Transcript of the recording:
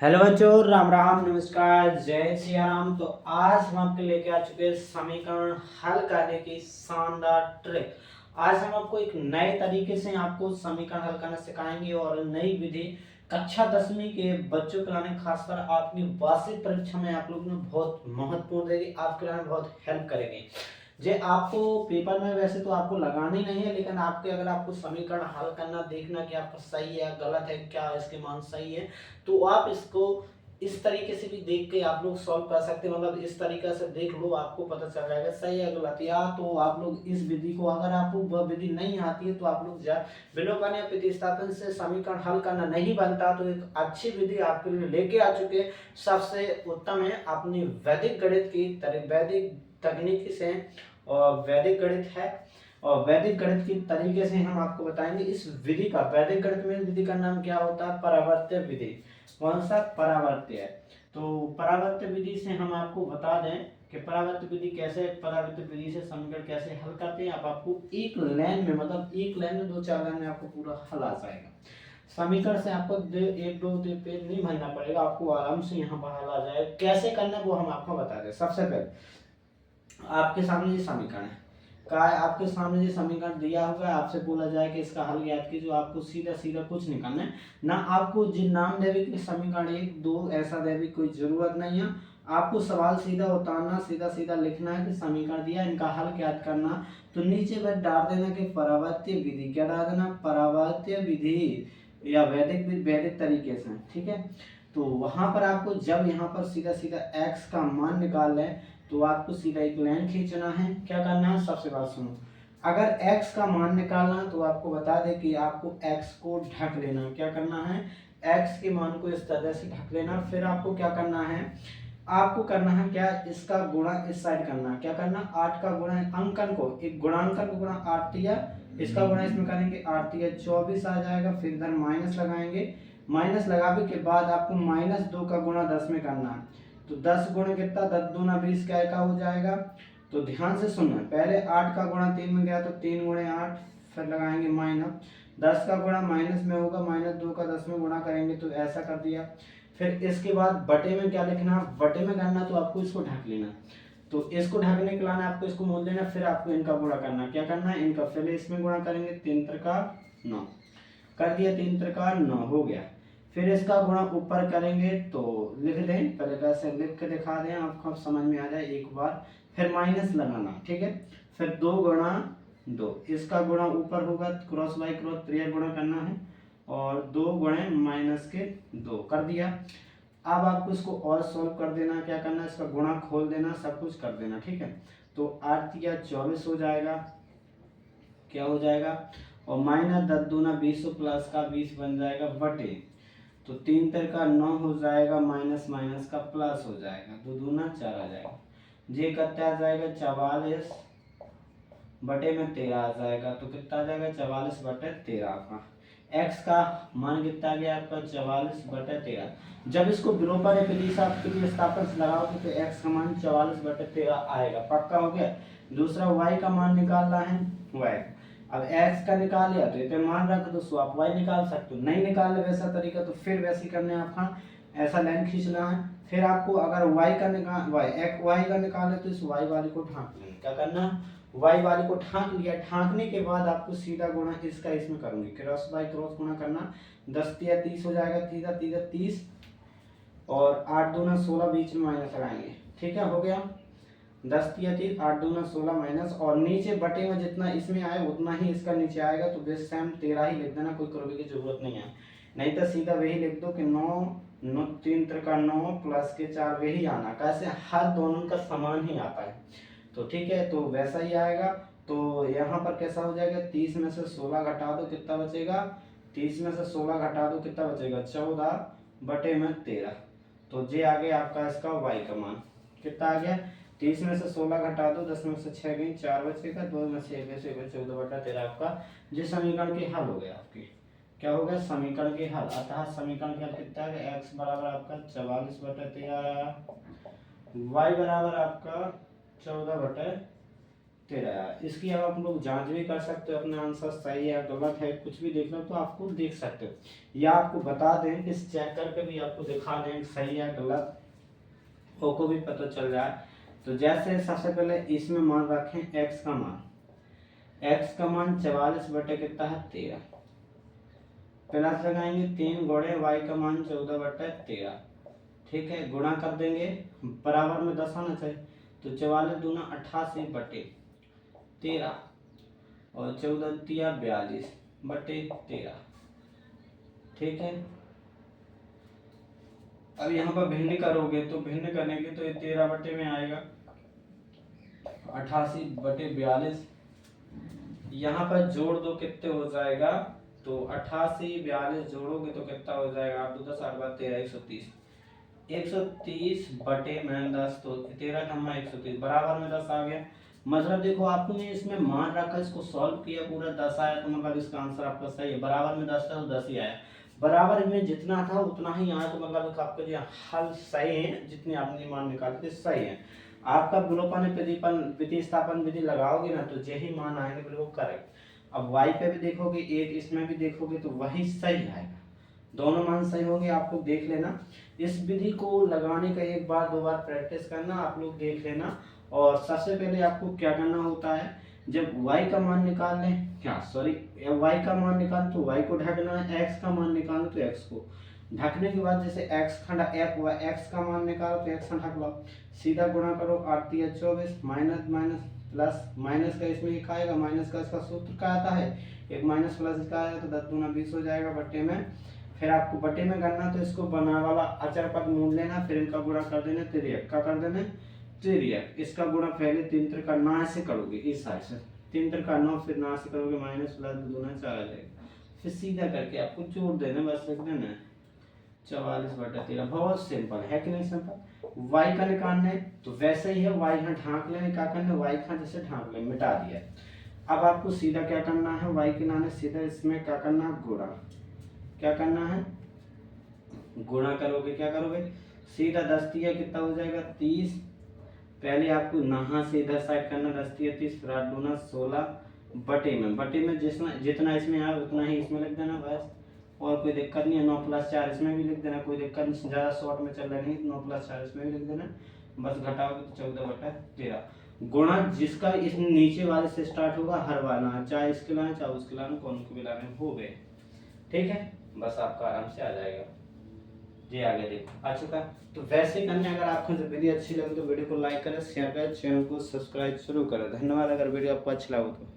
Hello बच्चों, राम राम, नमस्कार, जय सिया राम। तो आज हम आपके लेके आ चुके हैं समीकरण हल करने की शानदार ट्रिक। आज हम आपको एक नए तरीके से आपको समीकरण हल करना सिखाएंगे और नई विधि कक्षा 10वीं के बच्चों के लाने, खासकर आपकी वार्षिक परीक्षा में आप लोगों में बहुत महत्वपूर्ण रहेगी, आपके लाने बहुत हेल्प करेगी। जे आपको पेपर में वैसे तो आपको लगानी नहीं है, लेकिन आपके अगर आपको समीकरण हल करना, देखना कि आपका सही है गलत है, क्या इसके मान सही है, तो आप इसको इस तरीके से भी देख के आप लोग सॉल्व कर सकते हैं। मतलब इस तरीके से देख लो, आपको पता चल जाएगा सही है गलत। या तो आप लोग इस विधि को, अगर आपको वह विधि नहीं आती है तो आप लोग विलोपन या प्रतिस्थापन से समीकरण हल करना नहीं बनता, तो एक अच्छी विधि आपके लिए लेके आ चुके हैं। सबसे उत्तम है अपनी वैदिक गणित की वैदिक तकनीकी से, और वैदिक गणित है, और वैदिक गणित की तरीके से हम आपको बताएंगे इस विधि का। वैदिक गणित में विधि का नाम क्या होता है? परावर्त्य विधि। कौन सा? परावर्त्य है। तो परावर्त्य विधि से हम आपको बता दें कि परावर्त्य विधि कैसे, परावर्त्य विधि से समीकरण कैसे हल करते हैं। अब आपको एक लाइन में, मतलब एक लाइन में, 2-4 लाइन में आपको पूरा हल आ जाएगा। समीकरण से आपको 1-2 पेज नहीं भरना पड़ेगा, आपको आराम से यहाँ पर हल आ जाएगा। कैसे करना है वो हम आपको बता दें। सबसे पहले आपके सामने ये समीकरण है, का आपके सामने ये समीकरण दिया हुआ है, आपसे बोला जाए कि इसका हल ज्ञात कीजिए। आपको सीधा सीधा कुछ नहीं करना है ना, आपको जिन नाम देवे कि समीकरण 1-2 ऐसा देवे कोई जरूरत नहीं है। आपको सवाल सीधा उतारना, सीधा सीधा लिखना है कि समीकरण दिया, इनका हल ज्ञात करना। तो नीचे बस डाल देना कि परावर्त्य विधि। क्या डाल देना? परावर्त्य विधि, या वैदिक तरीके से। ठीक है, तो वहां पर आपको जब यहाँ पर सीधा सीधा x का मान निकाल लें, तो आपको सीधा एक लाइन खींचना है। क्या करना है? सबसे बात सुनो, अगर x का मान निकालना है तो आपको बता दें कि आपको x को ढक लेना। क्या करना है? x के मान को इस तरह से ढक लेना। फिर आपको क्या करना है? आपको करना है क्या? इसका गुणा इस साइड करना। क्या करना? 8 का गुणा अंकन को, एक गुणांकन को गुणा 8 दिया, इसका गुणा इसमें करेंगे, 8 दिया 24 आ जाएगा। फिर इधर माइनस लगाएंगे, माइनस लगाने के बाद आपको -2 का गुणा 10 में करना है। तो 10 गुणा कितना? 10 दूना 20 का हो जाएगा। तो ध्यान से सुनना, पहले 8 का गुणा 3 में गया तो 3 गुणे 8, फिर लगाएंगे माइनस 10 का गुणा माइनस में होगा, -2 का 10 में गुणा करेंगे, तो ऐसा कर दिया। फिर इसके बाद बटे में क्या लिखना? बटे में करना, तो आपको इसको ढक लेना। तो इसको ढकने के लाना, आपको इसको मोल देना। फिर आपको इनका गुणा करना। क्या करना है? इनका पहले इसमें गुणा करेंगे, 3 त्रिका 9 कर दिया, 3 त्रिका 9 हो गया। फिर इसका गुणा ऊपर करेंगे, तो लिख दें, पहले कैसे लिख के दिखा दें आपको समझ में आ जाए एक बार। फिर माइनस लगाना, ठीक है। फिर 2 गुणा 2, इसका गुणा ऊपर होगा, क्रॉस बाई क्रॉस 3 गुणा करना है, और 2 गुणे -2 कर दिया। अब आपको इसको और सॉल्व कर देना। क्या करना? इसका गुणा खोल देना, सब कुछ कर देना, ठीक है। तो 8 या 24 हो जाएगा। क्या हो जाएगा? और -10 दूना 20 प्लस का 20 बन जाएगा बटे, तो 3 का 9 हो जाएगा, माइनस माइनस का प्लस हो जाएगा, 2 दूना 4 आ जाएगा। जे कितना आ जाएगा? 44 बटे में 13 आ जाएगा। तो कितना आ जाएगा? 44 बटे 13 का। x का मान कितना आ गया आपका? 44 बटे 13। जब इसको विलोपन या प्रतिस्थापन से लगाओगे तो x का मान 44 बटे 13 आएगा। पक्का हो गया। दूसरा y का मान निकालना है। y, अब x का निकाल लिया तो इतने मान रख दो, सो आप y निकाल सकते हो। नहीं निकाल ले वैसा तरीका तो फिर वैसे करने आपका ऐसा लाइन खींचना है। फिर आपको अगर y का निकाले तो इस y वाले को ढांक लेना। क्या करना? y वाले को ढांक लिया। ढांकने के बाद आपको सीधा गुणा इसका इसमें करोगे, क्रॉस बाय क्रॉस गुणा करना। 10 या 30 हो जाएगा, 30 और 8 दूना 16, बीच में माइनस लगाएंगे, ठीक है। हो गया 10 या 30, 8 दूना 16 माइनस, और नीचे बटे में जितना इसमें आए उतना ही इसका नीचे आएगा। तो बेस सेम 13 ही लिख देना, कोई करोगे की जरूरत नहीं है। नहीं तो सीधा वही लिख दो कि 9 3 त्रिका 9 प्लस के 4 वही आना। कैसे? हर दोनों का समान ही आता है, तो ठीक है, तो वैसा ही आएगा। तो यहाँ पर कैसा हो जाएगा? 30 में से 16 घटा दो, कितना बचेगा? 30 में से 16 घटा दो, कितना बचेगा? 14 बटे में 13। तो जे आ गया आपका इसका y का मान। कितना आ गया? 30 में से 16 घटा दो, 10 में से 6 गई, 4 बचेगा, 2 में से 1 गई, 14 बटा 13 आपका जिस समीकरण के हल हो गया। आपकी क्या हो गया? समीकरण के हल। अतः समीकरण के हल कितना है? x बराबर आपका 44 बटा 13 आया, y बराबर आपका 14 बटे 13। इसकी अब आप लोग जांच भी कर सकते हो, अपना आंसर सही है गलत है कुछ भी देखना तो आपको देख सकते हो, या आपको बता दें इस चेक करके भी आपको दिखा दें सही है गलत वो को भी पता चल जाए। तो जैसे सबसे पहले इसमें मान रखें x का मान, x का मान 44 बटे कितना है 13, प्लस लगाएंगे 3 गुणे y का मान 14 बटे 13, ठीक है, गुणा कर देंगे बराबर में 10 आना चाहिए, तो 44 दूना 88 बटे 13 और 14 तिया 42 बटे 13, ठीक है। अब यहाँ पर भिन्न करोगे तो भिन्न करेंगे तो ये 13 बटे में आएगा 88 बटे 42, यहाँ पर जोड़ दो कितने हो जाएगा, तो 88 42 जोड़ोगे तो कितना हो जाएगा, आप 2 10 8 बार 13 130 बटे में 10, तो 13 कम्मा 130 बराबर में 10 आ गया। मतलब देखो आपने इसमें मान रखा इसको सॉल्व किया पूरा 10 आया तो मतलब इसका आंसर आपका सही है, बराबर में 10 था तो 10 ही आया, बराबर में जितना था उतना ही आया, तो मतलब आपका जो हल सही है, जितने आपने मान निकाले थे सही है। आपका विलोपन प्रतिस्थापन विधि लगाओगे ना तो यही मान आएंगे बिल्कुल करेक्ट। अब y पे भी देखोगे एक, इसमें भी देखोगे तो वही सही आएगा, दोनों मान सही होंगे। आप लोग देख लेना, इस विधि को लगाने का एक बार 2 बार प्रैक्टिस करना, आप लोग देख लेना। और सबसे पहले आपको क्या करना होता है, जब y का मान निकाल लें, क्या सॉरी y का मान निकाल तो y को ढकना है, x का मान निकालो तो x को ढकने के बाद जैसे x खंडा x का मान निकालो तो x ढक लो, सीधा गुणा करो 8 तिया 24 माइनस माइनस प्लस, माइनस का इसमें एक आएगा, माइनस का इसका सूत्र क्या आता है, एक माइनस प्लस इसका आएगा तो 10 दूना 20 हो जाएगा बटे में। फिर आपको बटे में करना तो इसको बना वाला अचर पद मूल लेना, फिर इनका गुणा कर देना, तिर्यक का कर देना तिर्यक, इसका गुणा पहले 3 त्रिका 9 से करोगे, इस साइड से 3 त्रिका 9, फिर 9 से करोगे माइनस प्लस दूना 4 आ जाएगा, फिर सीधा करके आपको जोड़ देना, बस लिख देना 44 बटा 13। बहुत सिंपल है कि नहीं सिंपल। y का निकालना है तो वैसे ही है, y यहाँ ढांक लेने, क्या करना है y का जैसे ढांक ले, मिटा दिया। अब आपको सीधा क्या करना है, y के नाने सीधा इसमें क्या करना है गुणा, क्या करना है गुणा करोगे, क्या करोगे सीधा 10 तिया कितना हो जाएगा 30, पहले आपको नहा से इधर साइड करना 10 तिया 30, फिर 8 दूना 16 बटे में जितना इसमें आया उतना ही इसमें लिख देना बस, और कोई दिक्कत नहीं है। 9 + 4 इसमें भी लिख देना, कोई दिक्कत नहीं, ज़्यादा शॉर्ट में चल रहा नहीं, 9 + 4 इसमें भी लिख देना, बस घटाओगे तो 14 बटा 13। गुणा जिसका इस नीचे वाले से स्टार्ट होगा हर बार ना, चाहे इसके लाने चाहे उसके लाने, कौन को भी लाने हो गए, ठीक है, बस आपका आराम से आ जाएगा। ये आगे देखो आ चुका। तो वैसे करने अगर आपको वीडियो अच्छी लगे तो वीडियो को लाइक करें, शेयर करें, चैनल को सब्सक्राइब जरूर करें। धन्यवाद अगर वीडियो आपको अच्छा लगा तो।